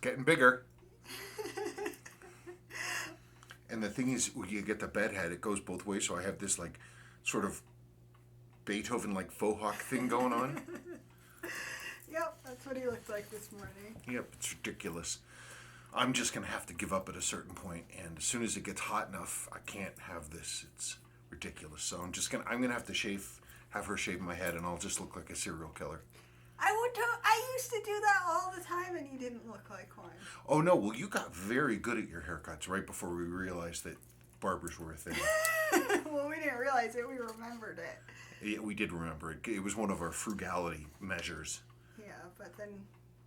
getting bigger. And the thing is, when you get the bed head, it goes both ways. So I have this like sort of Beethoven-like faux hawk thing going on. Yep, that's what he looked like this morning. Yep, it's ridiculous. I'm just going to have to give up at a certain point, and as soon as it gets hot enough, I can't have this. It's ridiculous. So I'm going to have to have her shave my head, and I'll just look like a serial killer. I used to do that all the time, and you didn't look like one. Oh, no. Well, you got very good at your haircuts right before we realized that barbers were a thing. Well, we didn't realize it. We remembered it. Yeah, we did remember it. It was one of our frugality measures. Yeah, but then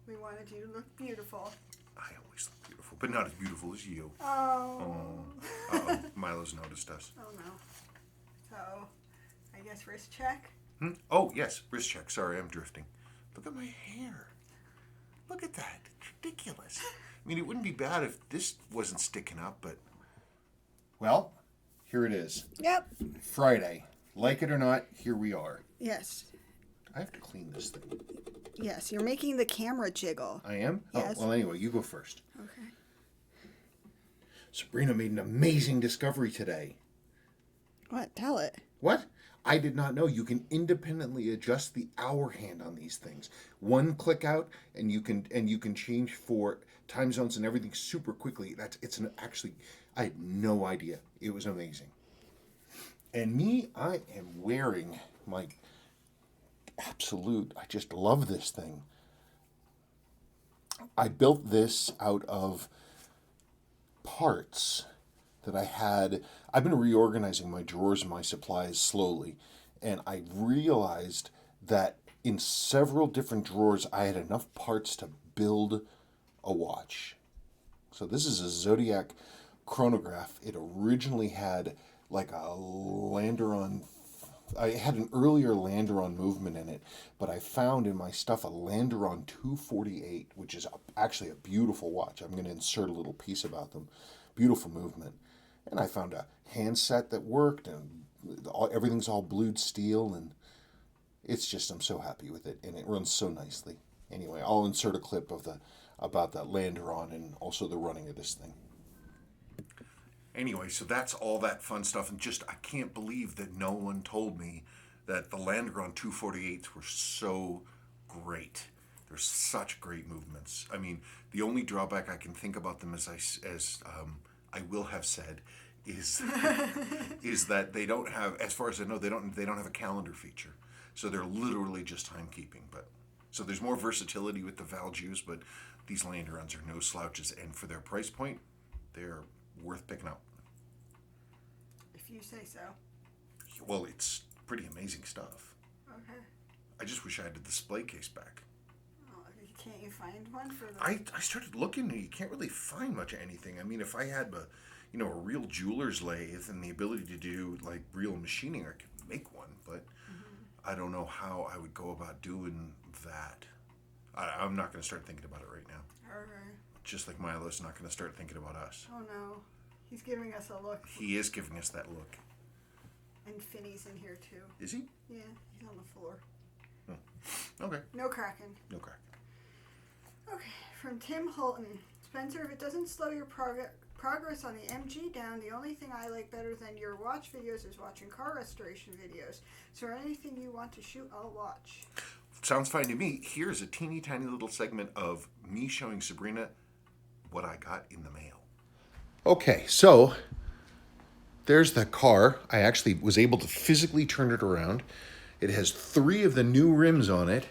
we wanted you to look beautiful. I always look beautiful, but not as beautiful as you. Oh. Uh-oh. Milo's noticed us. Oh, no. So, I guess wrist check? Oh, yes. Wrist check. Sorry, I'm drifting. Look at my hair. Look at that. It's ridiculous. I mean, it wouldn't be bad if this wasn't sticking up, but... Well, here it is. Yep. Friday. Like it or not, here we are. Yes. I have to clean this thing. Yes, you're making the camera jiggle. I am? Yes. Oh, well, anyway, you go first. Okay. Sabrina made an amazing discovery today. What? Tell it. What? I did not know you can independently adjust the hour hand on these things. One click out, and you can change for time zones and everything super quickly. Actually, I had no idea. It was amazing. And me, I am wearing my absolute. I just love this thing. I built this out of parts that I had. I've been reorganizing my drawers and my supplies slowly, and I realized that in several different drawers I had enough parts to build a watch. So this is a Zodiac chronograph. It originally had like a Landeron. I had an earlier Landeron movement in it, but I found in my stuff a Landeron 248, which is actually a beautiful watch. I'm going to insert a little piece about them. Beautiful movement. And I found a handset that worked, and everything's all blued steel, and it's just, I'm so happy with it, and it runs so nicely. Anyway, I'll insert a clip about that Landeron and also the running of this thing. Anyway, so that's all that fun stuff, and just, I can't believe that no one told me that the Landeron 248s were so great. They're such great movements. I mean, the only drawback I can think about them, as I will have said, is that they don't have, as far as I know, they don't have a calendar feature. So they're literally just timekeeping. But so there's more versatility with the Valjus, but these Landerons are no slouches, and for their price point, they're worth picking up. If you say so. Well, it's pretty amazing stuff. Okay. I just wish I had the display case back. Can't you find one for the... I started looking, and you can't really find much of anything. I mean, if I had a real jeweler's lathe and the ability to do like real machining, I could make one, but I don't know how I would go about doing that. I'm not going to start thinking about it right now. Okay. Just like Milo's not going to start thinking about us. Oh no, he's giving us a look. He is giving us that look. And Finney's in here too. Is he? Yeah, he's on the floor. Oh. Okay. No cracking. No crack. Okay, from Tim Holton. Spencer, if it doesn't slow your progress on the MG down, the only thing I like better than your watch videos is watching car restoration videos. So anything you want to shoot, I'll watch. Sounds fine to me. Here's a teeny tiny little segment of me showing Sabrina what I got in the mail. Okay, so there's the car. I actually was able to physically turn it around. It has 3 of the new rims on it.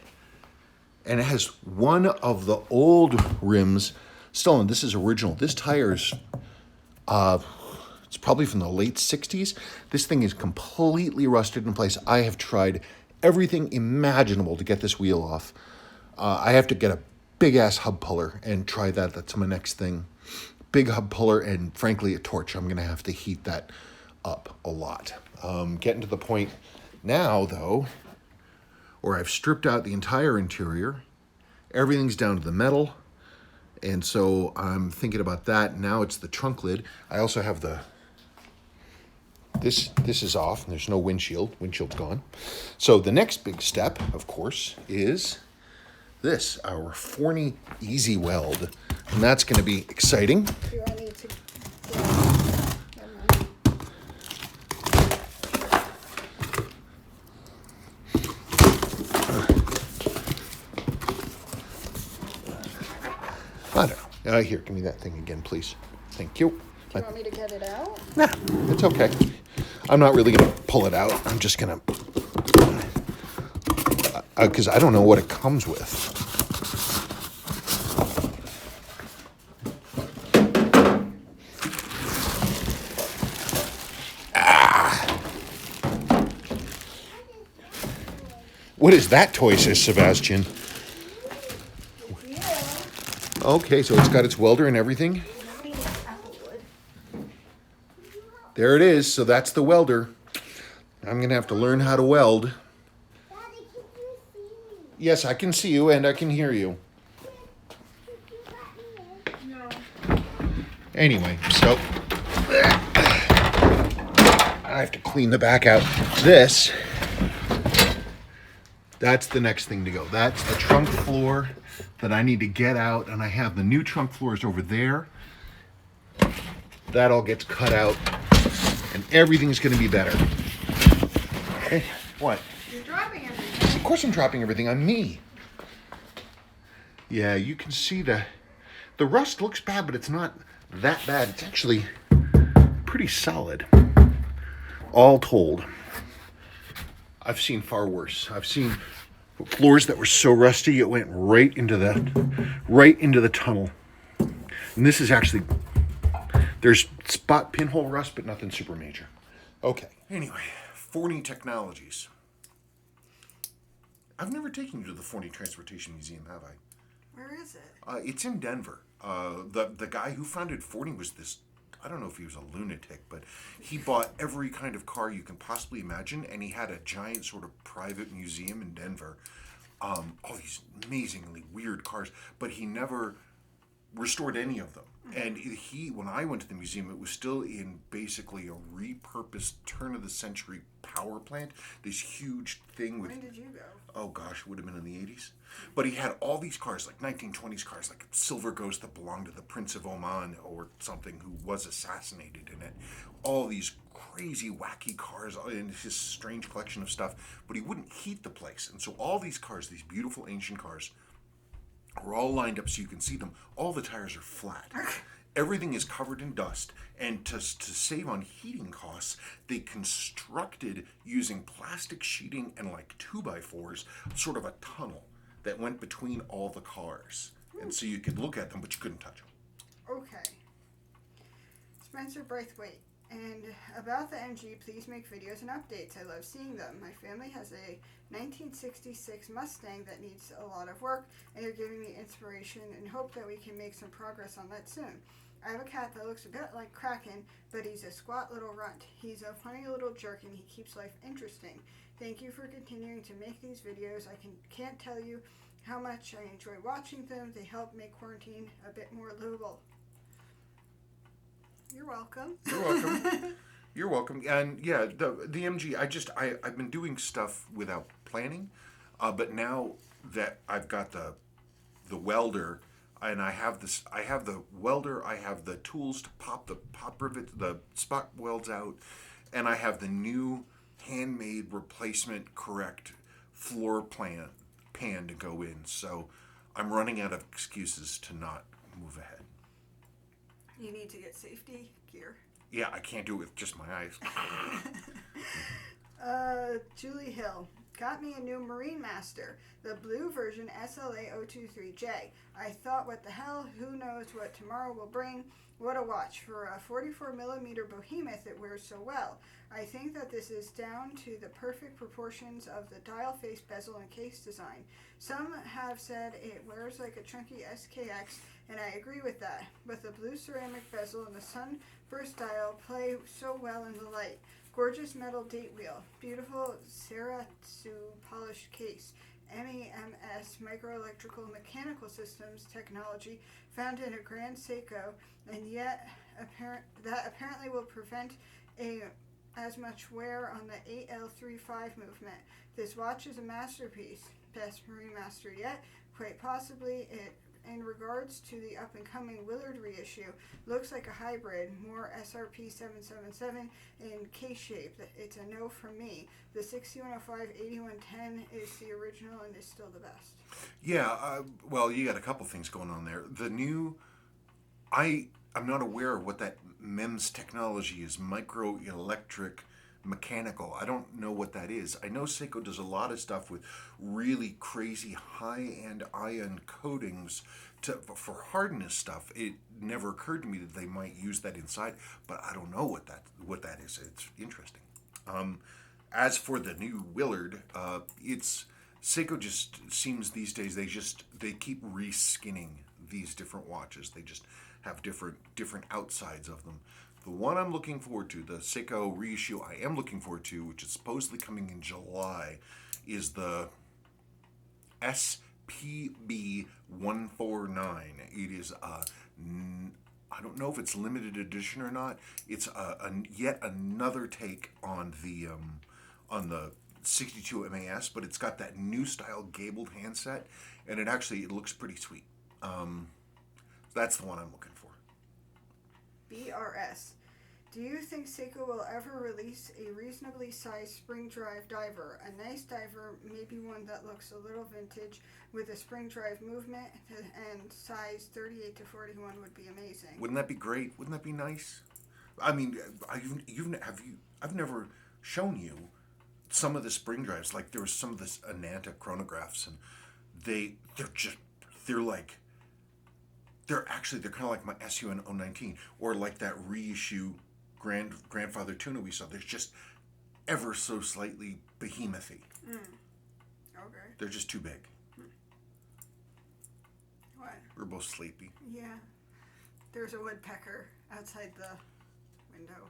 And it has one of the old rims still on. This is original. This tire's, it's probably from the late 60s. This thing is completely rusted in place. I have tried everything imaginable to get this wheel off. I have to get a big-ass hub puller and try that. That's my next thing. Big hub puller and, frankly, a torch. I'm going to have to heat that up a lot. Getting to the point now, though, or I've stripped out the entire interior. Everything's down to the metal. And so I'm thinking about that. Now it's the trunk lid. I also have this is off, and there's no windshield. Windshield's gone. So the next big step, of course, is this, our Forney Easy Weld. And that's going to be exciting. Do I need to... Never mind. I don't know. Here, give me that thing again, please. Thank you. Do you want me to get it out? Nah, it's okay. I'm not really going to pull it out. I'm just going to... because I don't know what it comes with. What is that toy, says Sebastian? Yeah. Okay, so it's got its welder and everything. There it is. So that's the welder. I'm going to have to learn how to weld. Daddy, can you see me? Yes, I can see you and I can hear you. Could you let me in? No. Anyway, so I have to clean the back out. This, that's the next thing to go. That's the trunk floor that I need to get out, and I have the new trunk floors over there. That all gets cut out, and everything's going to be better. Hey, what? You're dropping everything. Of course I'm dropping everything on me. Yeah, you can see the rust looks bad, but it's not that bad. It's actually pretty solid. All told, I've seen far worse. I've seen floors that were so rusty it went right into the tunnel. And this is actually, there's spot pinhole rust, but nothing super major. Okay. Anyway, Forney Technologies. I've never taken you to the Forney Transportation Museum, have I? Where is it? It's in Denver. The guy who founded Forney was this, I don't know if he was a lunatic, but he bought every kind of car you can possibly imagine, and he had a giant sort of private museum in Denver. All these amazingly weird cars, but he never restored any of them. And when I went to the museum, it was still in basically a repurposed turn of the century power plant. This huge thing with, When did you go? oh gosh, it would have been in the 80s. But he had all these cars, like 1920s cars, like a Silver Ghost that belonged to the Prince of Oman or something who was assassinated in it. All these crazy, wacky cars in his strange collection of stuff. But he wouldn't heat the place. And so all these cars, these beautiful ancient cars, are all lined up so you can see them. All the tires are flat. Everything is covered in dust. And to save on heating costs, they constructed, using plastic sheeting and like 2x4s, sort of a tunnel that went between all the cars. And so you could look at them, but you couldn't touch them. Okay. Spencer Braithwaite. And about the MG, please make videos and updates. I love seeing them. My family has a 1966 Mustang that needs a lot of work, and you're giving me inspiration and hope that we can make some progress on that soon. I have a cat that looks a bit like Kraken, but he's a squat little runt. He's a funny little jerk, and he keeps life interesting. Thank you for continuing to make these videos. I can't tell you how much I enjoy watching them. They help make quarantine a bit more livable. You're welcome. You're welcome. You're welcome. And yeah, the MG, I've been doing stuff without planning, but now that I've got the welder, and I have the welder, I have the tools to pop rivet, the spot welds out, and I have the new handmade replacement correct floor pan to go in. So I'm running out of excuses to not move ahead. You need to get safety gear. Yeah, I can't do it with just my eyes. Julie Hill. Got me a new Marine Master, the blue version SLA 023J. I thought, what the hell, who knows what tomorrow will bring. What a watch. For a 44mm behemoth, it wears so well. I think that this is down to the perfect proportions of the dial face, bezel, and case design. Some have said it wears like a chunky SKX, and I agree with that. But the blue ceramic bezel and the sunburst dial play so well in the light. Gorgeous metal date wheel. Beautiful Ceratsu polished case. MEMS microelectrical mechanical systems technology found in a Grand Seiko, and yet apparently will prevent as much wear on the 8L35 movement. This watch is a masterpiece. Best Marine Master yet. Quite possibly, it, in regards to the up-and-coming Willard reissue, looks like a hybrid, more SRP 777 in case shape. It's a no from me. The 6105-8110 is the original and is still the best. Yeah, well, you got a couple things going on there. The new, I'm not aware of what that MEMS technology is, microelectric mechanical. I don't know what that is. I know Seiko does a lot of stuff with really crazy high-end ion coatings for hardness stuff. It never occurred to me that they might use that inside, but I don't know what that is. It's interesting. As for the new Willard, it's Seiko just seems these days they keep reskinning these different watches. They just have different outsides of them. The one I'm looking forward to, the Seiko reissue I am looking forward to, which is supposedly coming in July, is the SPB 149. It is I don't know if it's limited edition or not. It's yet another take on the 62 MAS, but it's got that new style gabled handset, and it looks pretty sweet. That's the one I'm looking for. BRS. Do you think Seiko will ever release a reasonably sized spring drive diver? A nice diver, maybe one that looks a little vintage with a spring drive movement, and size 38 to 41 would be amazing. Wouldn't that be great? Wouldn't that be nice? I mean, I've never shown you some of the spring drives. Like there was some of this Ananta chronographs, and they're kind of like my SUN 019, or like that reissue grandfather tuna we saw. They're just ever so slightly behemouthy. Okay. They're just too big. What? We're both sleepy. Yeah. There's a woodpecker outside the window.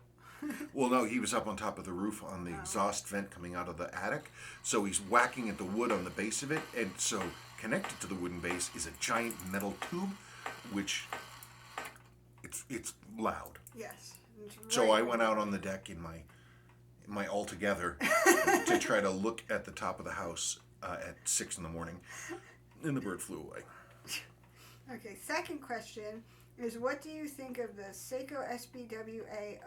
Well, no, he was up on top of the roof on the exhaust vent coming out of the attic. So he's whacking at the wood on the base of it, and so connected to the wooden base is a giant metal tube, which it's loud. Yes. So I went out on the deck in my altogether to try to look at the top of the house at 6 a.m, and the bird flew away. Okay, second question is, what do you think of the Seiko SBWA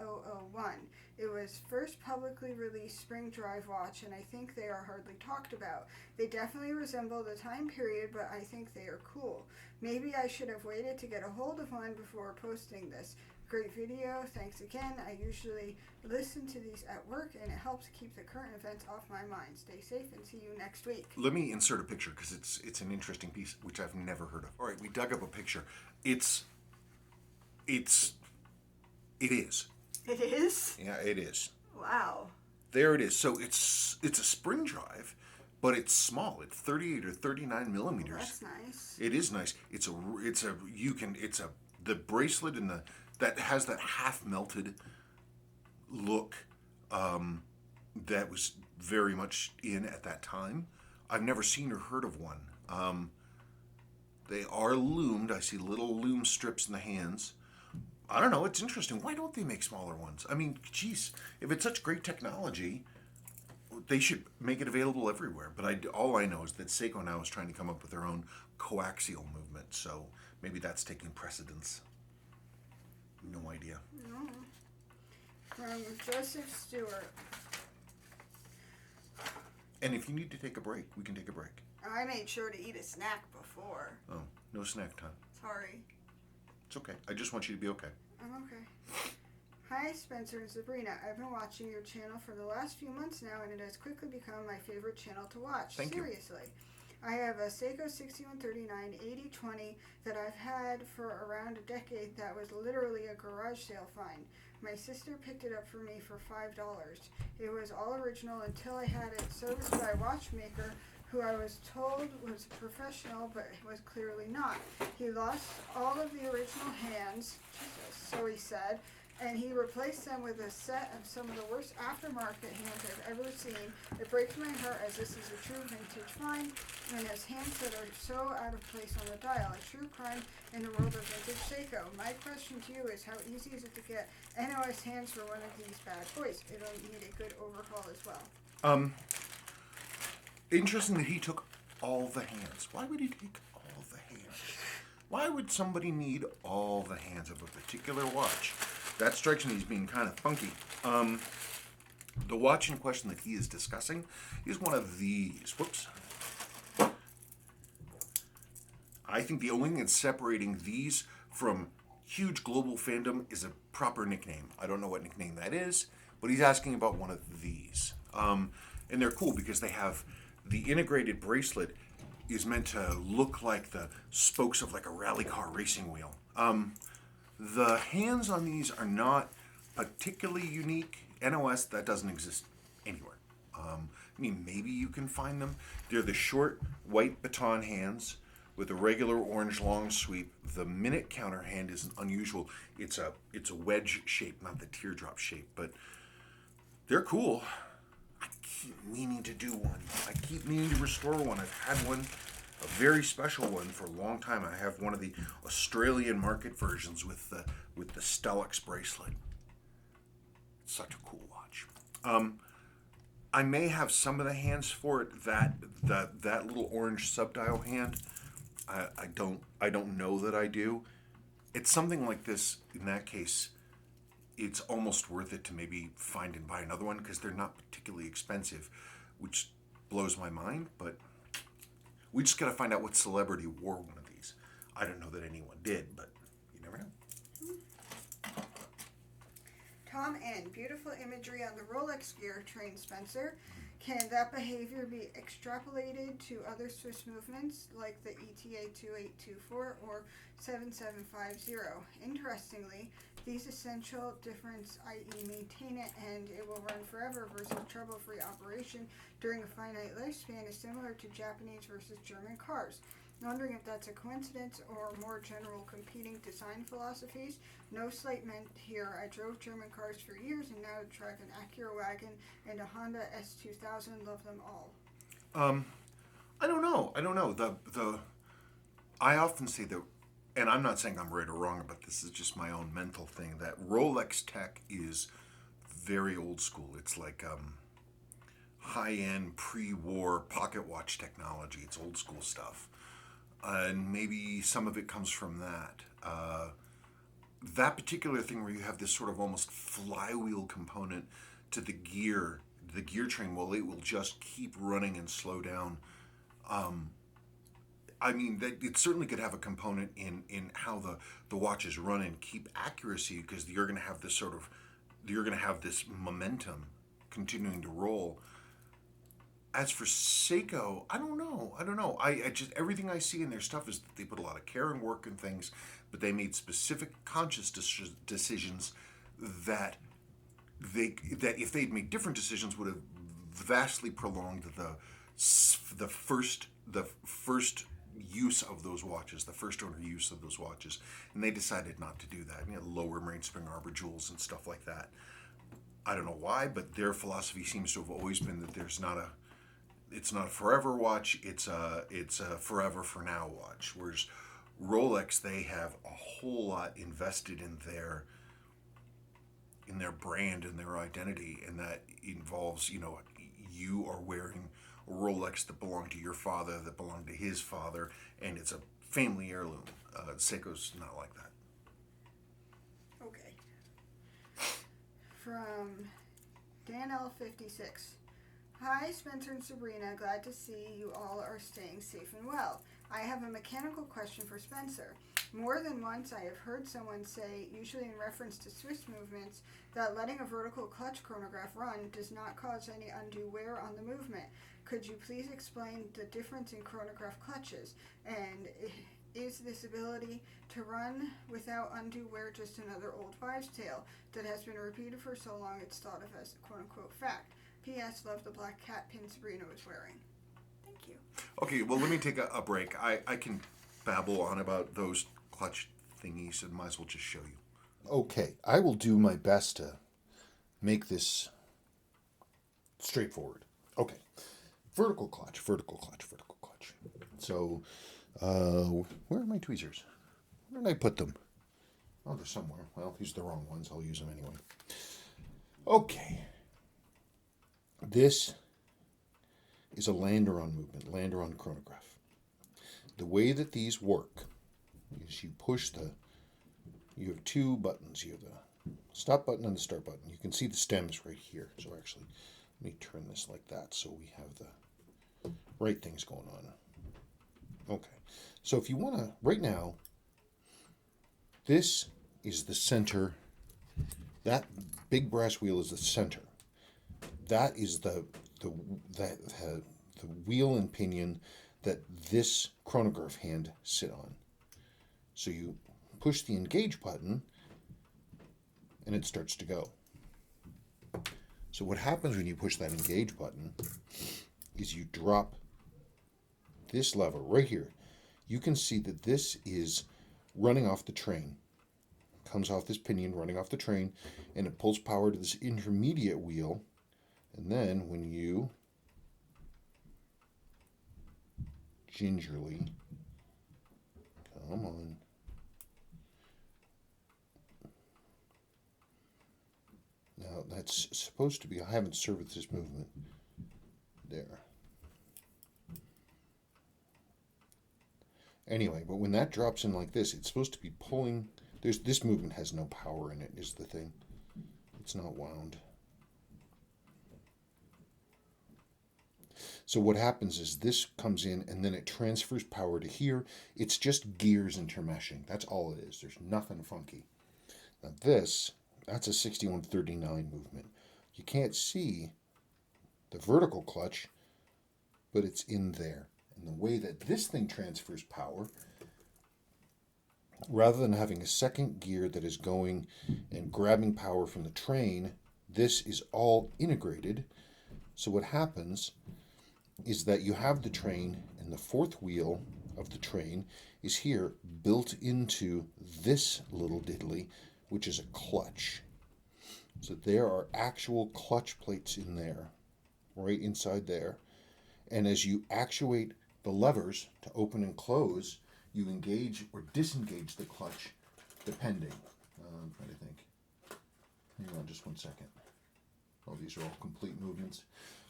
001? It was first publicly released spring drive watch, and I think they are hardly talked about. They definitely resemble the time period, but I think they are cool. Maybe I should have waited to get a hold of one before posting this. Great video, thanks again. I usually listen to these at work, and it helps keep the current events off my mind. Stay safe and see you next week. Let me insert a picture because it's an interesting piece which I've never heard of. All right, we dug up a picture. It is. It is? Yeah, it is. Wow. There it is. So it's a spring drive, but it's small. It's 38 or 39 millimeters. Well, that's nice. It is nice. The bracelet and that has that half melted look that was very much in at that time. I've never seen or heard of one. They are loomed. I see little loom strips in the hands. I don't know. It's interesting. Why don't they make smaller ones? I mean, geez, if it's such great technology, they should make it available everywhere. But all I know is that Seiko now is trying to come up with their own coaxial movement. So maybe that's taking precedence. No idea. No. From Joseph Stewart. And if you need to take a break, we can take a break. I made sure to eat a snack before. Oh, no snack time. Sorry. It's okay. I just want you to be okay. I'm okay. Hi, Spencer and Sabrina. I've been watching your channel for the last few months now, and it has quickly become my favorite channel to watch. Thank you. Seriously. I have a Seiko 6139 8020 that I've had for around a decade that was literally a garage sale find. My sister picked it up for me for $5. It was all original until I had it serviced by a watchmaker who I was told was professional, but was clearly not. He lost all of the original hands, Jesus, so he said, and he replaced them with a set of some of the worst aftermarket hands I've ever seen. It breaks my heart as this is a true vintage find, and has hands that are so out of place on the dial. A true crime in the world of vintage Seiko. My question to you is, how easy is it to get NOS hands for one of these bad boys? It'll need a good overhaul as well. Interesting that he took all the hands. Why would he take Why would somebody need all the hands of a particular watch? That strikes me as being kind of funky. The watch in question that he is discussing is one of these. Whoops. I think the only thing that's separating these from huge global fandom is a proper nickname. I don't know what nickname that is, but he's asking about one of these. And they're cool because they have the integrated bracelet is meant to look like the spokes of like a rally car racing wheel. The hands on these are not particularly unique. NOS, that doesn't exist anywhere. I mean, maybe you can find them. They're the short white baton hands with a regular orange long sweep. The minute counter hand is unusual. It's a wedge shape, not the teardrop shape, but they're cool. I keep meaning to do one. I keep meaning to restore one. I've had one, a very special one, for a long time. I have one of the Australian market versions with the Stellux bracelet. It's such a cool watch. I may have some of the hands for it. That little orange subdial hand, I don't know that I do. It's something like this. In that case, it's almost worth it to maybe find and buy another one because they're not particularly expensive, which blows my mind. But we just got to find out what celebrity wore one of these. I don't know that anyone did, but you never know. Tom N. Beautiful imagery on the Rolex gear train, Spencer. Can that behavior be extrapolated to other Swiss movements like the ETA 2824 or 7750? Interestingly, these essential difference, i.e. maintain it and it will run forever versus trouble-free operation during a finite lifespan, is similar to Japanese versus German cars. Wondering if that's a coincidence or more general competing design philosophies. No slight meant here. I drove German cars for years and now drive an Acura wagon and a Honda S2000. Love them all. I don't know. I often say that, and I'm not saying I'm right or wrong, but this is just my own mental thing, that Rolex tech is very old school. It's like high-end pre-war pocket watch technology. It's old school stuff. And maybe some of it comes from that. That particular thing where you have this sort of almost flywheel component to the gear train, well, it will just keep running and slow down. I mean, that it certainly could have a component in how the watches run and keep accuracy, because you're going to have this momentum continuing to roll. As for Seiko, I don't know. I just, everything I see in their stuff is that they put a lot of care and work and things, but they made specific conscious decisions that if they'd made different decisions would have vastly prolonged the first use of those watches, the first owner use of those watches, and they decided not to do that. Lower mainspring arbor jewels and stuff like that. I don't know why, but their philosophy seems to have always been that it's not a forever watch, it's a forever for now watch. Whereas Rolex, they have a whole lot invested in their brand and their identity, and that involves, you are wearing a Rolex that belonged to your father, that belonged to his father, and it's a family heirloom. Seiko's not like that. Okay. From Dan L56. Hi, Spencer and Sabrina. Glad to see you all are staying safe and well. I have a mechanical question for Spencer. More than once I have heard someone say, usually in reference to Swiss movements, that letting a vertical clutch chronograph run does not cause any undue wear on the movement. Could you please explain the difference in chronograph clutches? And is this ability to run without undue wear just another old wives' tale that has been repeated for so long it's thought of as a quote-unquote fact? P.S. Love the black cat pin Sabrina was wearing. Thank you. Okay, well, let me take a break. I can babble on about those clutch thingies, and might as well just show you. Okay, I will do my best to make this straightforward. Okay, vertical clutch. So, where are my tweezers? Where did I put them? Oh, they're somewhere. Well, these are the wrong ones. I'll use them anyway. Okay. This is a Landeron movement, Landeron chronograph. The way that these work is you push you have two buttons. You have the stop button and the start button. You can see the stems right here. So actually, let me turn this like that so we have the right things going on. Okay. So if you want to, right now, this is the center. That big brass wheel is the center. That is the wheel and pinion that this chronograph hand sit on. So you push the engage button and it starts to go. So what happens when you push that engage button is you drop this lever right here. You can see that this is running off the train. Comes off this pinion running off the train, and it pulls power to this intermediate wheel. And then when you gingerly, come on, now that's supposed to be, I haven't serviced this movement there. Anyway, but when that drops in like this, it's supposed to be pulling. This movement has no power in it, is the thing. It's not wound. So what happens is this comes in and then it transfers power to here. It's just gears intermeshing. That's all it is. There's nothing funky. Now that's a 6139 movement. You can't see the vertical clutch, but it's in there. And the way that this thing transfers power, rather than having a second gear that is going and grabbing power from the train, this is all integrated. So what happens is that you have the train, and the fourth wheel of the train is here built into this little diddly, which is a clutch. So there are actual clutch plates in there, right inside there. And as you actuate the levers to open and close, you engage or disengage the clutch depending. I'm trying to think. Hang on just 1 second. Oh, these are all complete movements.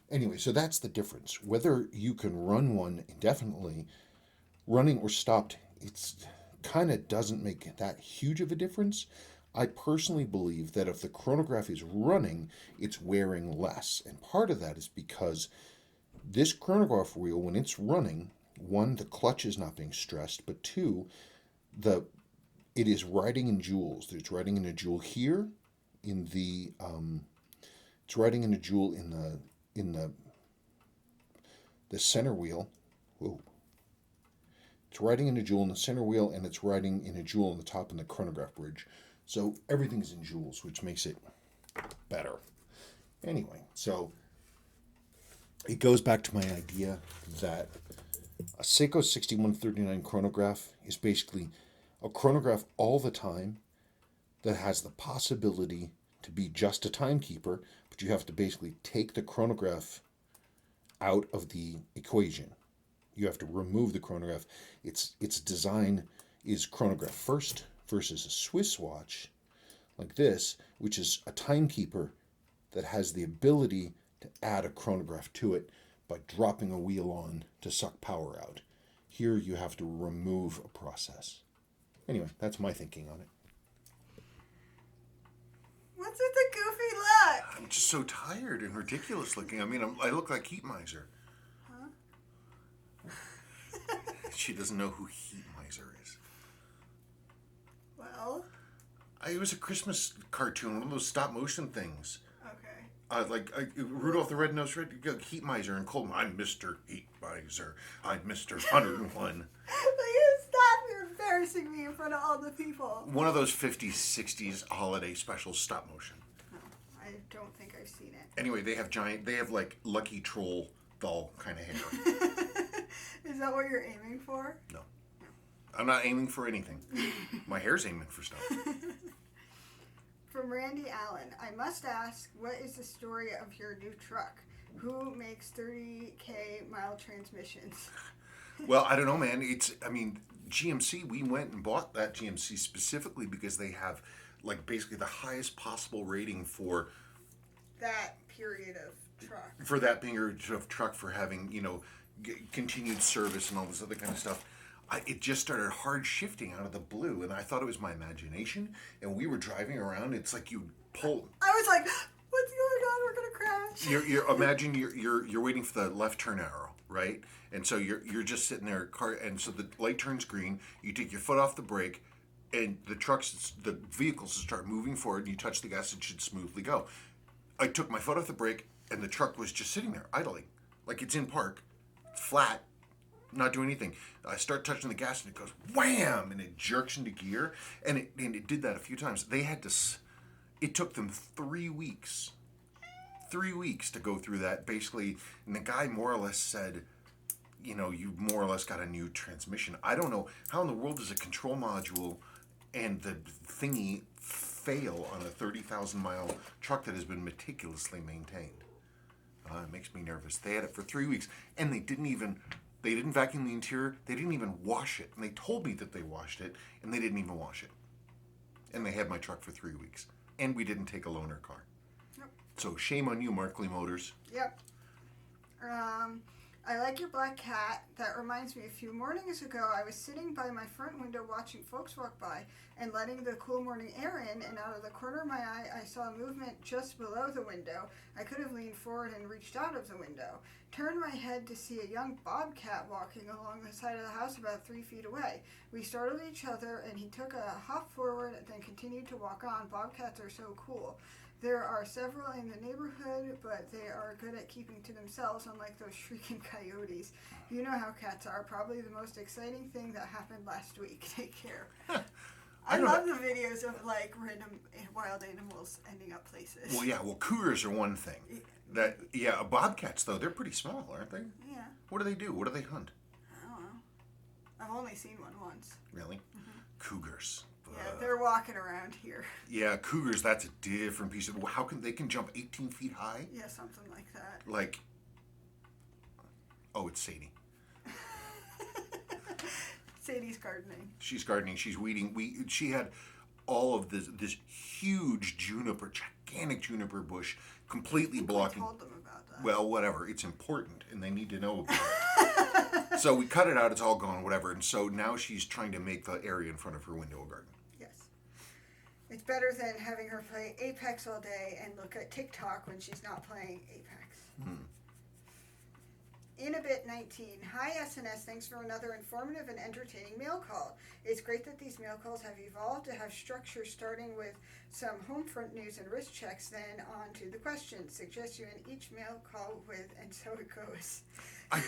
Anyway, so that's the difference. Whether you can run one indefinitely, running or stopped, it's kind of doesn't make that huge of a difference. I personally believe that if the chronograph is running, it's wearing less. And part of that is because this chronograph wheel, when it's running, one, the clutch is not being stressed, but two, it is riding in jewels. It's riding in a jewel here, it's riding in a jewel in the center wheel. Whoa. It's riding in a jewel in the center wheel, and it's riding in a jewel on the top in the chronograph bridge. So everything's in jewels, which makes it better. Anyway, so it goes back to my idea that a Seiko 6139 chronograph is basically a chronograph all the time that has the possibility to be just a timekeeper, but you have to basically take the chronograph out of the equation. You have to remove the chronograph. Its design is chronograph first versus a Swiss watch like this, which is a timekeeper that has the ability to add a chronograph to it by dropping a wheel on to suck power out. Here you have to remove a process. Anyway, that's my thinking on it. What's with the goofy look? I'm just so tired and ridiculous looking. I mean, I look like Heat Miser. Huh? She doesn't know who Heat Miser is. Well, It was a Christmas cartoon, one of those stop motion things. okay. Rudolph the Red-Nosed Heat Miser and Coleman. I'm Mr. Heat Miser. I'm Mr. 101. Will you stop? You're embarrassing me in front of all the people. One of those 50s, 60s holiday special stop motion. No, I don't think I've seen it. Anyway, they have like Lucky Troll doll kind of hair. Is that what you're aiming for? No. I'm not aiming for anything. My hair's aiming for stuff. From Randy Allen, I must ask, what is the story of your new truck? Who makes 30K mile transmissions? Well, I don't know, man. GMC, we went and bought that GMC specifically because they have, like, basically the highest possible rating for That period of truck. for that being a truck, for having, continued service and all this other kind of stuff. it just started hard shifting out of the blue, and I thought it was my imagination. And we were driving around. It's like you pull. I was like, "What's going on? We're gonna crash." You're imagine you're waiting for the left turn arrow, right? And so you're just sitting there, car, and so the light turns green. You take your foot off the brake, and the vehicles start moving forward. And you touch the gas, it should smoothly go. I took my foot off the brake, and the truck was just sitting there idling, like it's in park, flat, not doing anything. I start touching the gas, and it goes wham, and it jerks into gear, and it did that a few times. They had to. It took them 3 weeks. 3 weeks to go through that, basically, and the guy more or less said, you more or less got a new transmission. I don't know how in the world does a control module and the thingy fail on a 30,000 mile truck that has been meticulously maintained. It makes me nervous. They had it for 3 weeks, and they didn't vacuum the interior. They didn't even wash it, and they told me that they washed it, and they didn't even wash it. And they had my truck for 3 weeks, and we didn't take a loaner car. Yep. So shame on you, Markley Motors. Yep. I like your black cat. That reminds me, a few mornings ago, I was sitting by my front window watching folks walk by and letting the cool morning air in, and out of the corner of my eye, I saw movement just below the window. I could have leaned forward and reached out of the window. Turned my head to see a young bobcat walking along the side of the house about 3 feet away. We startled each other, and he took a hop forward and then continued to walk on. Bobcats are so cool. There are several in the neighborhood, but they are good at keeping to themselves, unlike those shrieking coyotes. You know how cats are. Probably the most exciting thing that happened last week. Take care. I love the videos of like random wild animals ending up places. Well, cougars are one thing. Bobcats though, they're pretty small, aren't they? Yeah. What do they do? What do they hunt? I don't know. I've only seen one once. Really? Mm-hmm. Cougars. Yeah, they're walking around here. Yeah, cougars, that's a different piece of... How can they can jump 18 feet high? Yeah, something like that. Like... Oh, it's Sadie. Sadie's gardening. She's gardening. She's weeding. She had all of this huge gigantic juniper bush completely blocking... I told them about that. Well, whatever. It's important, and they need to know about it. So we cut it out. It's all gone, whatever. And so now she's trying to make the area in front of her window a garden. Yes. It's better than having her play Apex all day and look at TikTok when she's not playing Apex. Inabit19. Hi, SNS. Thanks for another informative and entertaining mail call. It's great that these mail calls have evolved to have structure, starting with some home front news and wrist checks, then on to the questions. Suggest you in each mail call with, and so it goes. I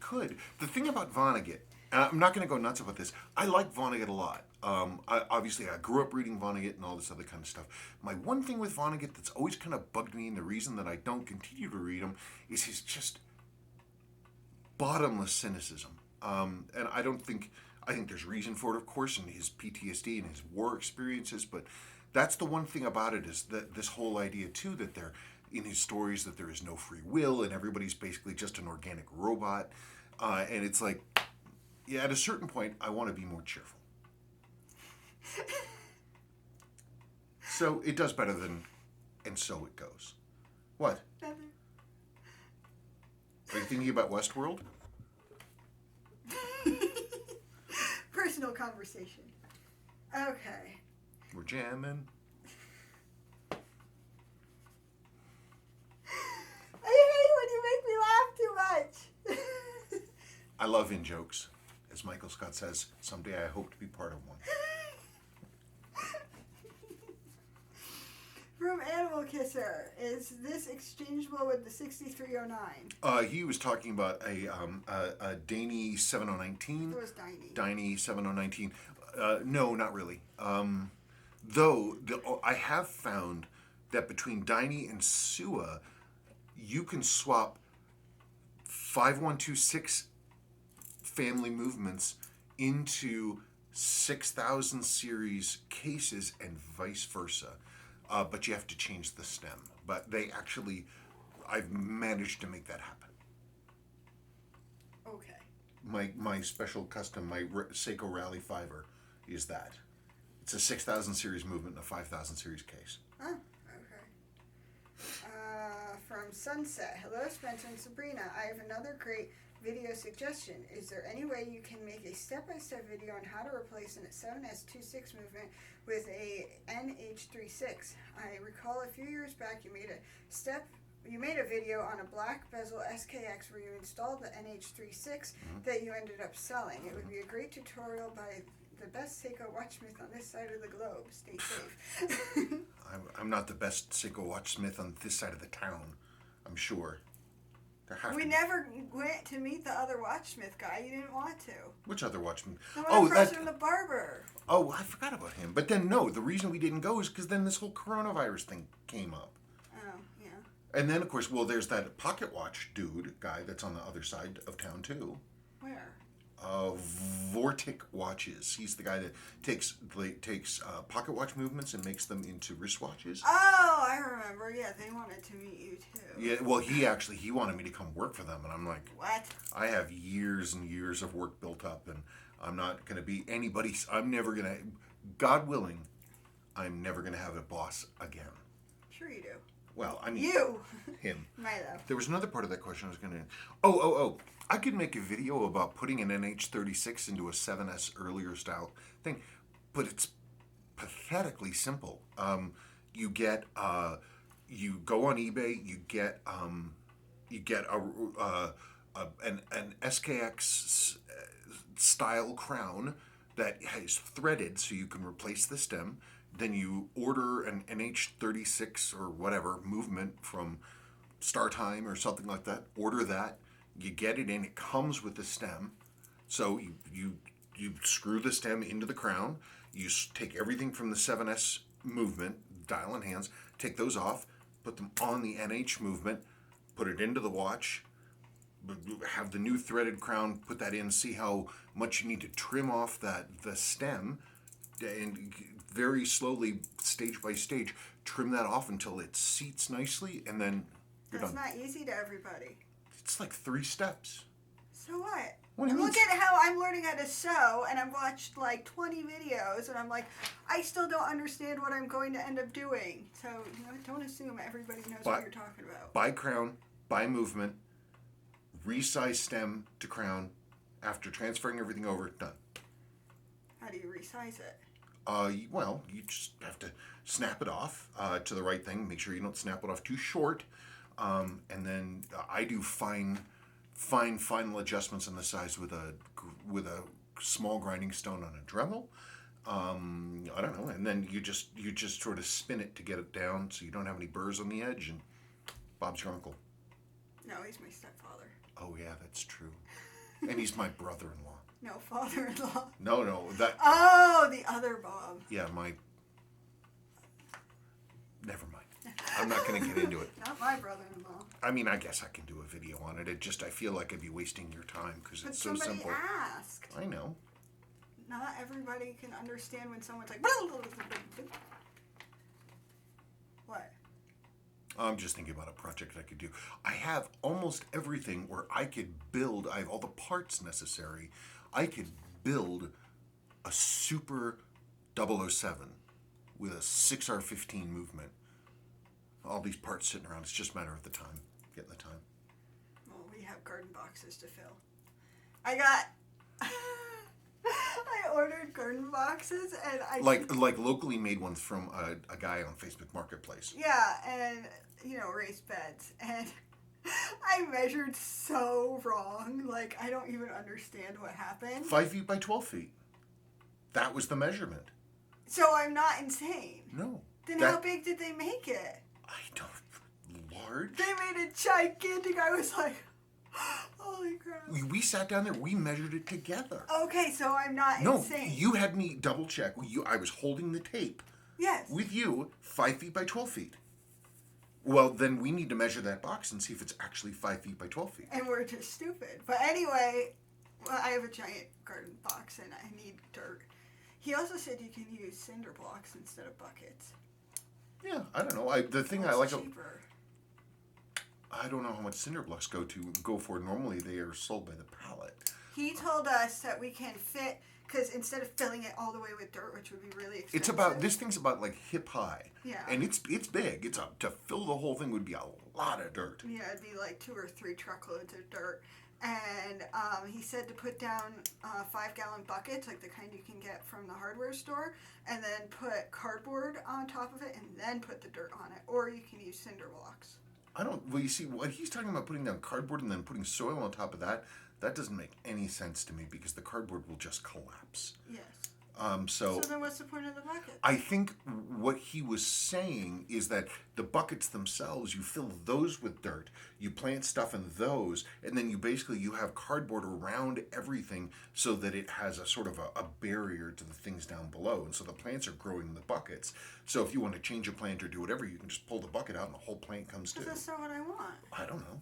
could. The thing about Vonnegut, and I'm not going to go nuts about this, I like Vonnegut a lot. Obviously, I grew up reading Vonnegut and all this other kind of stuff. My one thing with Vonnegut that's always kind of bugged me, and the reason that I don't continue to read him, is his just bottomless cynicism. And I think there's reason for it, of course, in his PTSD and his war experiences, but that's the one thing about it, is that this whole idea, too, that there, in his stories, that there is no free will and everybody's basically just an organic robot. And it's like, yeah, at a certain point, I want to be more cheerful. So it does better than, and so it goes. What? Better. Are you thinking about Westworld? Personal conversation. Okay. We're jamming. I hate when you make me laugh too much. I love in-jokes. As Michael Scott says, someday I hope to be part of one. From Animal Kisser, is this exchangeable with the 6309? He was talking about a Danny 7019. It was Diney. Diney 7019. No, not really. Though I have found that between Diney and Sua, you can swap 5126 family movements into 6000 series cases and vice versa. But you have to change the stem. But I've managed to make that happen. Okay. My special custom, my Seiko Rally 5er is that. It's a 6000 series movement and a 5000 series case. Oh, okay. From Sunset. Hello, Spencer and Sabrina. I have another great video suggestion. Is there any way you can make a step-by-step video on how to replace an 7S26 movement with a NH36? I recall a few years back you made a video on a black bezel SKX where you installed the NH36 that you ended up selling. It would be a great tutorial by the best Seiko watchsmith on this side of the globe. Stay safe. I'm not the best Seiko watchsmith on this side of the town, I'm sure. We never went to meet the other watchsmith guy. You didn't want to. Which other watchman? The one across from the barber. Oh, I forgot about him. But then, no, the reason we didn't go is because then this whole coronavirus thing came up. Oh, yeah. And then, of course, well, there's that pocket watch guy that's on the other side of town, too. Where? Vortic Watches. He's the guy that takes pocket watch movements and makes them into wristwatches. Oh, I remember. Yeah, they wanted to meet you too. Yeah, well, he wanted me to come work for them, and I'm like, what? I have years and years of work built up, and I'm not going to be anybody's. I'm never going to, God willing, I'm never going to have a boss again. Sure you do. Well, I mean, you. Him. Milo. There was another part of that question I was going to. Oh. I could make a video about putting an NH36 into a 7S earlier style thing, but it's pathetically simple. You go on eBay, you get an SKX style crown that is threaded so you can replace the stem. Then you order an NH36 or whatever movement from Star Time or something like that. Order that. You get it in. It comes with the stem. So you screw the stem into the crown. You take everything from the 7S movement, dial and hands, take those off, put them on the NH movement, put it into the watch, have the new threaded crown, put that in, see how much you need to trim off the stem, and very slowly, stage by stage, trim that off until it seats nicely, and then you're That's done. not easy to everybody. It's like 3 steps. So what? What do you Look mean? at how I'm learning how to sew, and I've watched like 20 videos, and I'm like, I still don't understand what I'm going to end up doing. So, don't assume everybody knows what you're talking about. Buy crown, buy movement, resize stem to crown. After transferring everything over, done. How do you resize it? Well, you just have to snap it off to the right thing. Make sure you don't snap it off too short. And then I do final adjustments on the size with a small grinding stone on a Dremel. I don't know, and then you just sort of spin it to get it down so you don't have any burrs on the edge. And Bob's your uncle. No, he's my stepfather. Oh yeah, that's true. And he's my brother-in-law. No, father-in-law. No, that. Oh, the other Bob. Yeah, never mind. I'm not going to get into it. Not my brother-in-law. I mean, I guess I can do a video on it. I feel like I'd be wasting your time because it's so But somebody simple. asked. I know. Not everybody can understand when someone's like, what? I'm just thinking about a project I could do. I have almost everything where I could build. I have all the parts necessary. I could build a super 007 with a 6R15 movement. All these parts sitting around. It's just a matter of the time. Getting the time. Well, we have garden boxes to fill. I ordered garden boxes, and like locally made ones from a guy on Facebook Marketplace. Yeah, and raised beds, and I measured so wrong. Like, I don't even understand what happened. 5 feet by 12 feet. That was the measurement. So I'm not insane. No. Then how big did they make it? I don't. Large. They made it gigantic. I was like, holy crap. We sat down there. We measured it together. Okay, so I'm not No, insane. you had me double check. I was holding the tape. Yes. With you, 5 feet by 12 feet. Well, then we need to measure that box and see if it's actually 5 feet by 12 feet. And we're just stupid. But anyway, I have a giant garden box and I need dirt. He also said you can use cinder blocks instead of buckets. Yeah, I don't know. The thing I It's like. cheaper. I don't know how much cinder blocks go for. Normally, they are sold by the pallet. He told us that we can fit, because instead of filling it all the way with dirt, which would be really expensive. This thing's about like hip high. Yeah. And it's big. To fill the whole thing would be a lot of dirt. Yeah, it'd be like 2 or 3 truckloads of dirt. And he said to put down 5-gallon buckets, like the kind you can get from the hardware store, and then put cardboard on top of it, and then put the dirt on it. Or you can use cinder blocks. I don't. Well, you see, what he's talking about putting down cardboard and then putting soil on top of that, that doesn't make any sense to me because the cardboard will just collapse. Yes. So then what's the point of the bucket? I think what he was saying is that the buckets themselves, you fill those with dirt, you plant stuff in those, and then you have cardboard around everything so that it has a sort of a barrier to the things down below. And so the plants are growing in the buckets. So if you want to change a plant or do whatever, you can just pull the bucket out and the whole plant comes But to. that's not what I want. I don't know.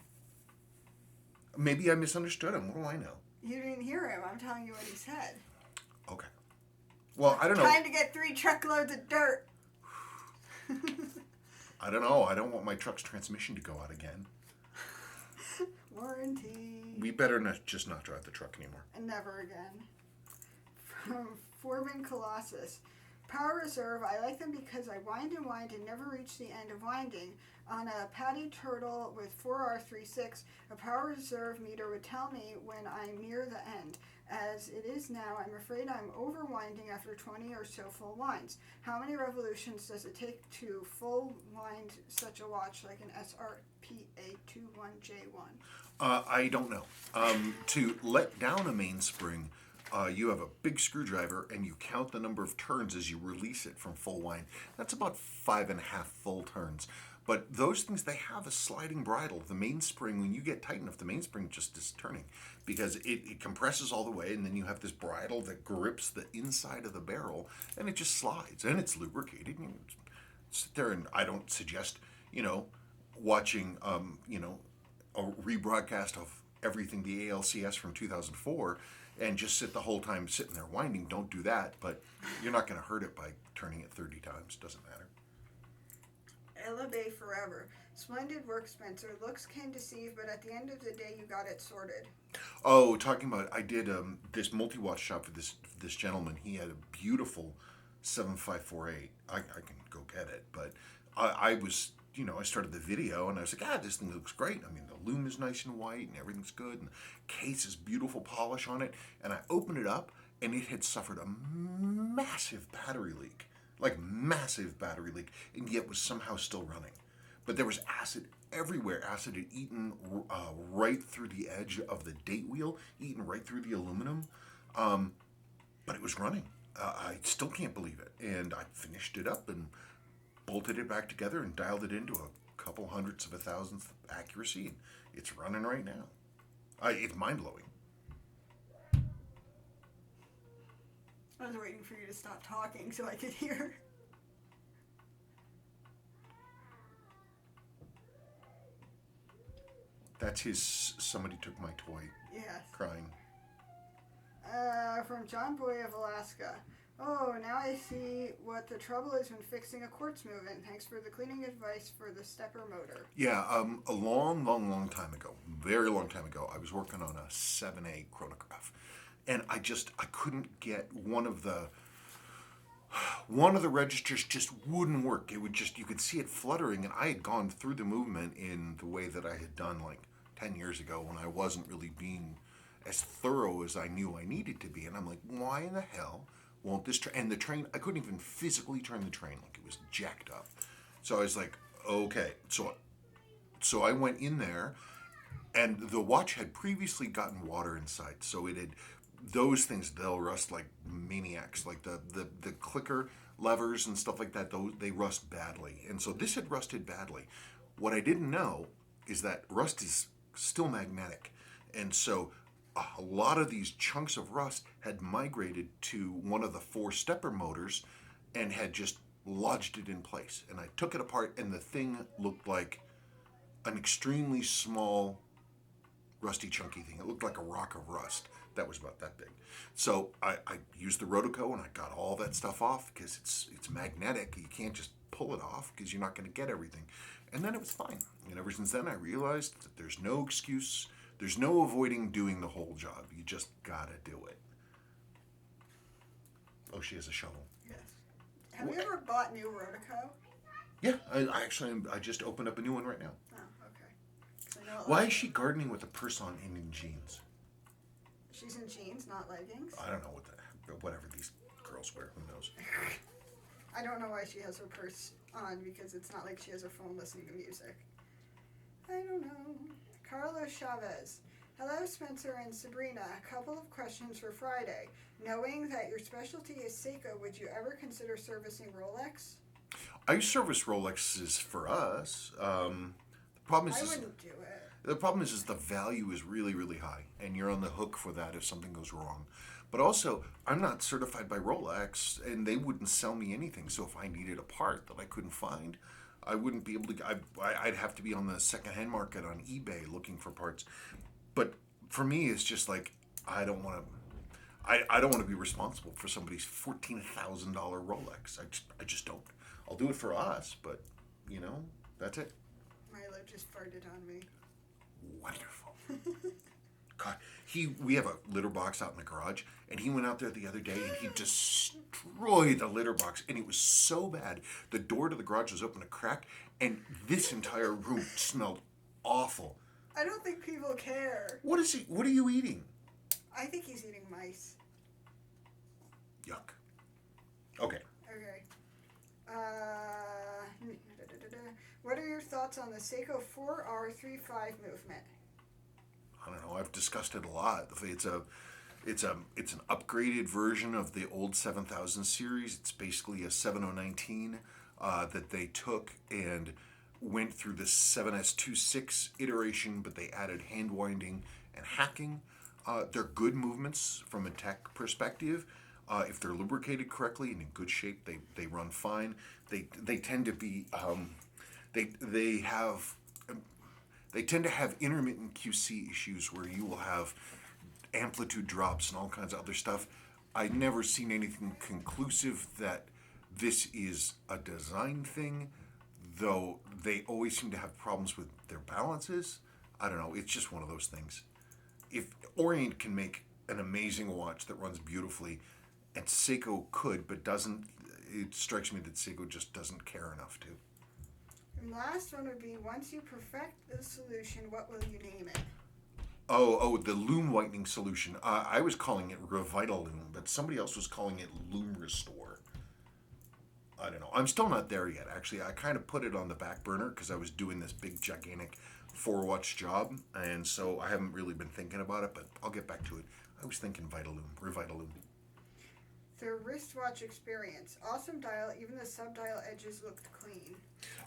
Maybe I misunderstood him. What do I know? You didn't hear him. I'm telling you what he said. Okay. Well, I don't know. Time to get 3 truckloads of dirt. I don't know. I don't want my truck's transmission to go out again. Warranty. We better not drive the truck anymore. And never again. From Foreman Colossus. Power Reserve, I like them because I wind and never reach the end of winding. On a Patty Turtle with 4R36, a Power Reserve meter would tell me when I'm near the end. As it is now, I'm afraid I'm overwinding after 20 or so full winds. How many revolutions does it take to full wind such a watch like an SRPA21J1? I don't know. To let down a mainspring, you have a big screwdriver and you count the number of turns as you release it from full wind. That's about 5.5 full turns. But those things, they have a sliding bridle. The mainspring, when you get tight enough, the mainspring just is turning because it compresses all the way, and then you have this bridle that grips the inside of the barrel, and it just slides, and it's lubricated. You sit there, and I don't suggest, watching, a rebroadcast of everything the ALCS from 2004 and just sit the whole time sitting there winding. Don't do that, but you're not going to hurt it by turning it 30 times. Doesn't matter. Ella Bay Forever. Splendid work, Spencer. Looks can deceive, but at the end of the day, you got it sorted. Oh, talking about, I did this multi-watch shop for this gentleman. He had a beautiful 7548. I can go get it, but I was, I started the video and I was like, this thing looks great. I mean, the loom is nice and white and everything's good, and the case is beautiful polish on it. And I opened it up and it had suffered a massive battery leak. Massive battery leak, and yet was somehow still running. But there was acid everywhere. Acid had eaten right through the edge of the date wheel, eaten right through the aluminum. But it was running. I still can't believe it. And I finished it up and bolted it back together and dialed it into a couple hundredths of a thousandth accuracy. And it's running right now. It's mind-blowing. I was waiting for you to stop talking so I could hear. That's his somebody took my toy Yes. crying. From John Boy of Alaska. Oh, now I see what the trouble is when fixing a quartz movement. Thanks for the cleaning advice for the stepper motor. Yeah, a long time ago, very long time ago, I was working on a 7A chronograph. And I couldn't get one of the registers just wouldn't work. It would you could see it fluttering, and I had gone through the movement in the way that I had done 10 years ago when I wasn't really being as thorough as I knew I needed to be. And I'm like, why in the hell won't this train? And the train, I couldn't even physically turn the train, it was jacked up. So I was like, okay. So I went in there, and the watch had previously gotten water inside, so it had. Those things, they'll rust like maniacs. Like the clicker levers and stuff like that, they rust badly. And so this had rusted badly. What I didn't know is that rust is still magnetic. And so a lot of these chunks of rust had migrated to one of the 4 stepper motors and had just lodged it in place. And I took it apart, and the thing looked like an extremely small, rusty, chunky thing. It looked like a rock of rust. That was about that big. So I used the Rotoco and I got all that stuff off because it's magnetic. You can't just pull it off because you're not going to get everything. And then it was fine. And ever since then I realized that there's no excuse. There's no avoiding doing the whole job. You just got to do it. Oh, she has a shovel. Yes. Have you ever bought new Rotoco? Yeah, I just opened up a new one right now. Oh, okay. So No, Why is she gardening with a purse on and in jeans? She's in jeans, not leggings. I don't know whatever these girls wear. Who knows? I don't know why she has her purse on because it's not like she has her phone listening to music. I don't know. Carlos Chavez. Hello, Spencer and Sabrina. A couple of questions for Friday. Knowing that your specialty is Seiko, would you ever consider servicing Rolex? I service Rolexes for us. The problem I is wouldn't do it. the problem is the value is really, really high, and you're on the hook for that if something goes wrong. But also, I'm not certified by Rolex, and they wouldn't sell me anything. So if I needed a part that I couldn't find, I wouldn't be able to. I'd have to be on the secondhand market on eBay looking for parts. But for me, it's just like I don't want to. I don't want to be responsible for somebody's $14,000 Rolex. I just don't. I'll do it for us, but that's it. Milo just farted on me. Wonderful. God, we have a litter box out in the garage, and he went out there the other day and he destroyed the litter box, and it was so bad. The door to the garage was open a crack, and this entire room smelled awful. I don't think people care. What are you eating? I think he's eating mice. Yuck. Okay. Okay. What are your thoughts on the Seiko 4R35 movement? I don't know. I've discussed it a lot. It's an upgraded version of the old 7000 series. It's basically a 7019 that they took and went through the 7S26 iteration, but they added hand winding and hacking. They're good movements from a tech perspective. If they're lubricated correctly and in good shape, they run fine. They tend to be they tend to have intermittent QC issues where you will have amplitude drops and all kinds of other stuff. I've never seen anything conclusive that this is a design thing, though they always seem to have problems with their balances. I don't know. It's just one of those things. If Orient can make an amazing watch that runs beautifully, and Seiko could, but doesn't, it strikes me that Seiko just doesn't care enough to. And last one would be, once you perfect the solution, what will you name it? Oh, the Lume whitening solution. I was calling it Revitaloom, but somebody else was calling it Lume Restore. I don't know. I'm still not there yet, actually. I kind of put it on the back burner because I was doing this big, gigantic 4-watch job, and so I haven't really been thinking about it, but I'll get back to it. I was thinking Revitaloom. The wristwatch experience. Awesome dial, even the sub-dial edges looked clean.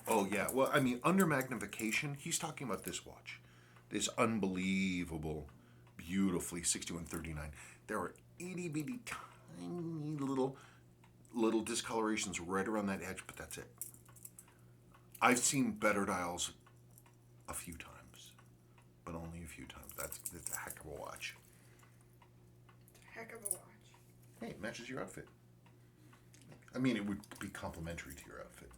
Oh, yeah. Well, I mean, under magnification, he's talking about this watch. This unbelievable, beautifully 6139. There are itty-bitty, tiny little discolorations right around that edge, but that's it. I've seen better dials a few times, but only a few times. It's a heck of a watch. Heck of a watch. Hey, it matches your outfit. I mean, it would be complimentary to your outfit.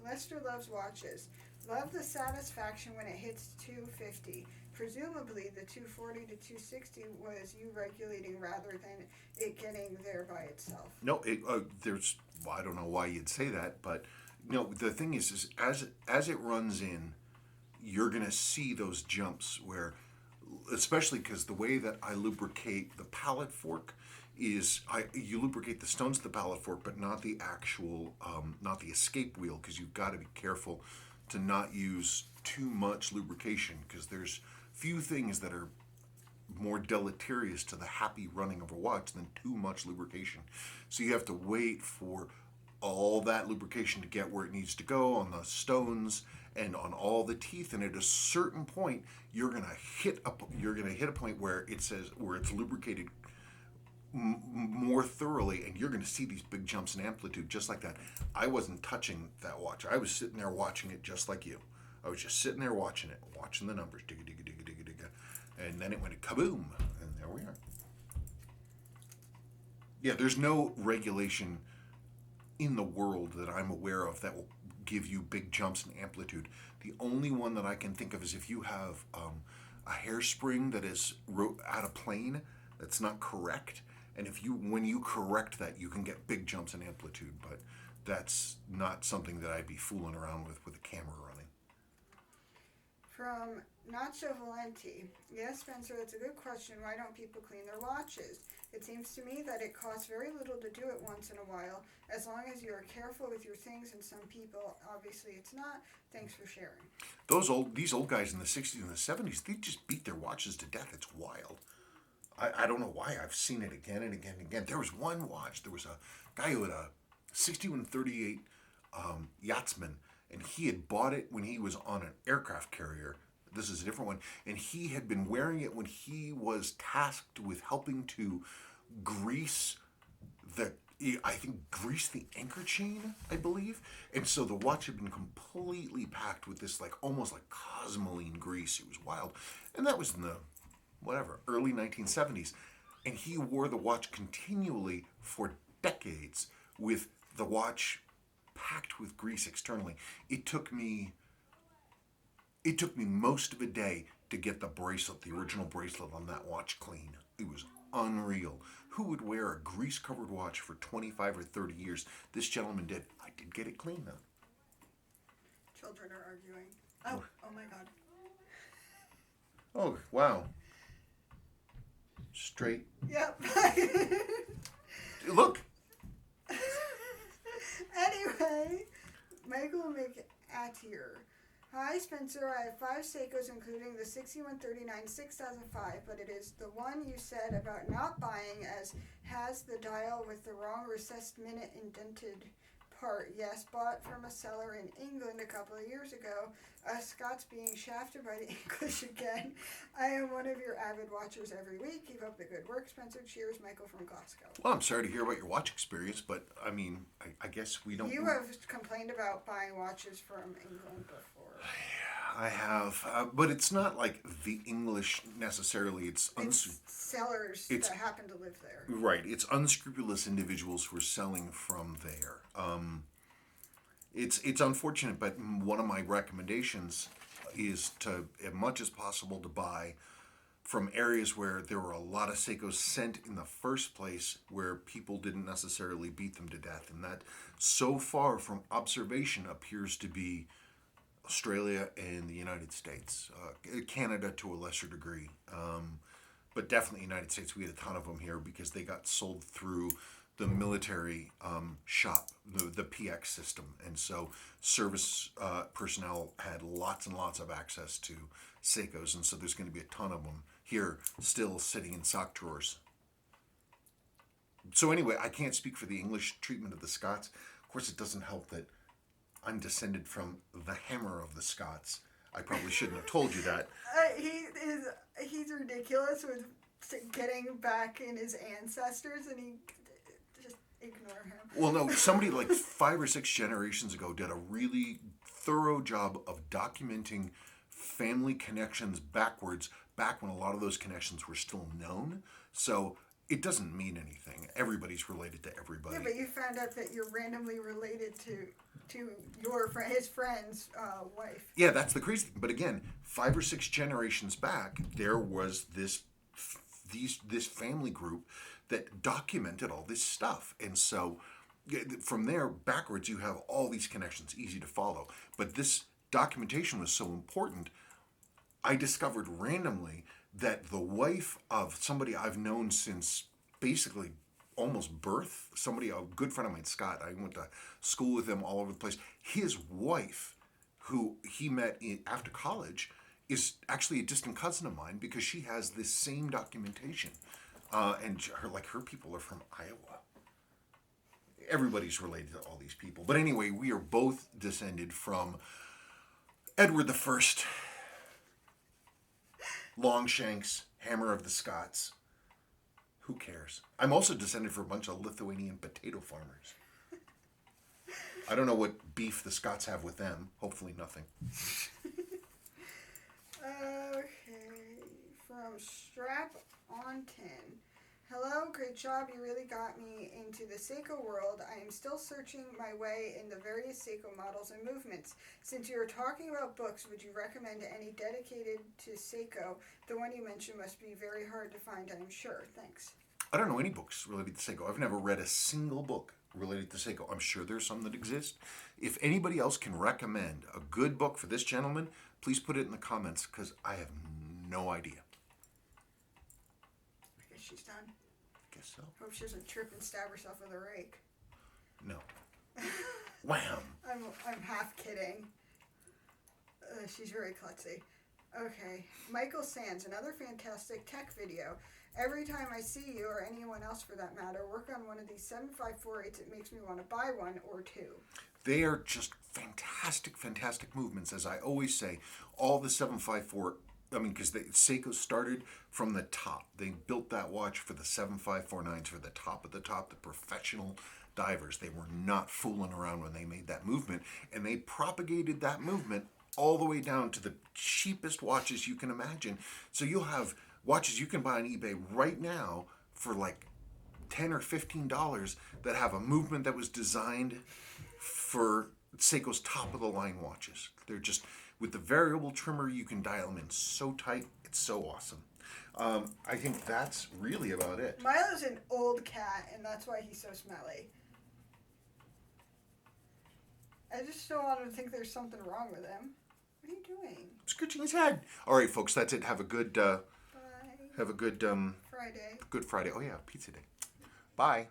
Lester loves watches. Love the satisfaction when it hits 250. Presumably, the 240 to 260 was you regulating rather than it getting there by itself. No, I don't know why you'd say that, but no. The thing is as it runs in, you're gonna see those jumps where, especially because the way that I lubricate the pallet fork is you lubricate the stones of the pallet fork, but not the actual, not the escape wheel, because you've got to be careful to not use too much lubrication, because there's few things that are more deleterious to the happy running of a watch than too much lubrication. So you have to wait for all that lubrication to get where it needs to go on the stones and on all the teeth, and at a certain point you're gonna hit a point where it's lubricated more thoroughly, and you're going to see these big jumps in amplitude just like that. I wasn't touching that watch. I was sitting there watching it just like you. I was just sitting there watching it, watching the numbers, digga, digga, digga, digga, digga, and then it went kaboom, and there we are. Yeah, there's no regulation in the world that I'm aware of that will give you big jumps in amplitude. The only one that I can think of is if you have a hairspring that is out of plane that's not correct. And when you correct that, you can get big jumps in amplitude, but that's not something that I'd be fooling around with a camera running. From Nacho Valenti. Yes, Spencer, that's a good question. Why don't people clean their watches? It seems to me that it costs very little to do it once in a while, as long as you are careful with your things, and some people, obviously it's not. Thanks for sharing. These old guys in the 60s and the 70s, they just beat their watches to death. It's wild. I don't know why. I've seen it again and again and again. There was one watch. There was a guy who had a 6138 Yachtsman, and he had bought it when he was on an aircraft carrier. This is a different one. And he had been wearing it when he was tasked with helping to grease grease the anchor chain, I believe. And so the watch had been completely packed with this almost like cosmoline grease. It was wild. And that was in the early 1970s. And he wore the watch continually for decades with the watch packed with grease externally. It took me most of a day to get the original bracelet on that watch clean. It was unreal. Who would wear a grease-covered watch for 25 or 30 years? This gentleman did. I did get it clean, though. Children are arguing. Oh my God. Oh, wow. Straight. Yep. Look. Anyway, Michael McAteer. Hi, Spencer. I have 5 Seikos, including the 6139 6005, but it is the one you said about not buying, as has the dial with the wrong recessed minute indented part. Yes, bought from a seller in England a couple of years ago. Scott's being shafted by the English again. I am one of your avid watchers every week. Keep up the good work, Spencer. Cheers, Michael from Glasgow. Well, I'm sorry to hear about your watch experience, but I mean, I guess we don't. You have complained about buying watches from England before. I have, but it's not like the English necessarily. It's sellers that happen to live there. Right. It's unscrupulous individuals who are selling from there. It's unfortunate, but one of my recommendations is to, as much as possible, to buy from areas where there were a lot of Seikos sent in the first place, where people didn't necessarily beat them to death, and that, so far from observation, appears to be Australia and the United States, Canada to a lesser degree, but definitely United States. We had a ton of them here because they got sold through the military shop, the PX system, and so service personnel had lots and lots of access to Seikos, and so there's going to be a ton of them here still sitting in sock drawers. So anyway, I can't speak for the English treatment of the Scots. Of course, it doesn't help that I'm descended from the hammer of the Scots. I probably shouldn't have told you that. He's ridiculous with getting back in his ancestors, and he just ignore him. Well, no, somebody like 5 or 6 generations ago did a really thorough job of documenting family connections backwards, back when a lot of those connections were still known. So it doesn't mean anything. Everybody's related to everybody. Yeah, but you found out that you're randomly related to his friend's wife. Yeah, that's the crazy thing. But again, 5 or 6 generations back, there was this family group that documented all this stuff, and so from there backwards, you have all these connections, easy to follow. But this documentation was so important. I discovered randomly that the wife of somebody I've known since basically almost birth, a good friend of mine, Scott, I went to school with him all over the place. His wife, who he met after college, is actually a distant cousin of mine because she has this same documentation. And her people are from Iowa. Everybody's related to all these people. But anyway, we are both descended from Edward I, Longshanks, Hammer of the Scots. Who cares? I'm also descended from a bunch of Lithuanian potato farmers. I don't know what beef the Scots have with them. Hopefully nothing. Okay, from Strap on 10. Hello, great job. You really got me into the Seiko world. I am still searching my way in the various Seiko models and movements. Since you are talking about books, would you recommend any dedicated to Seiko? The one you mentioned must be very hard to find, I'm sure. Thanks. I don't know any books related to Seiko. I've never read a single book related to Seiko. I'm sure there's some that exist. If anybody else can recommend a good book for this gentleman, please put it in the comments because I have no idea. I guess she's done. Guess so. Hope she doesn't trip and stab herself with a rake. No. Wham! I'm half kidding. She's very klutzy. Okay, Michael Sands, another fantastic tech video. Every time I see you, or anyone else for that matter, work on one of these 7548s, it makes me want to buy one or two. They are just fantastic, fantastic movements. As I always say, all the 754, because Seiko started from the top. They built that watch for the 7549s, for the top of the top, the professional divers. They were not fooling around when they made that movement, and they propagated that movement all the way down to the cheapest watches you can imagine. So you'll have watches you can buy on eBay right now for like $10 or $15 that have a movement that was designed for Seiko's top of the line watches. They're just, with the variable trimmer, you can dial them in so tight. It's so awesome. I think that's really about it. Milo's an old cat, and that's why he's so smelly. I just don't want him to think there's something wrong with him. What are you doing? Scratching his head. All right, folks, that's it. Have a good Bye. Friday. Friday. Good Friday. Oh yeah, pizza day. Bye.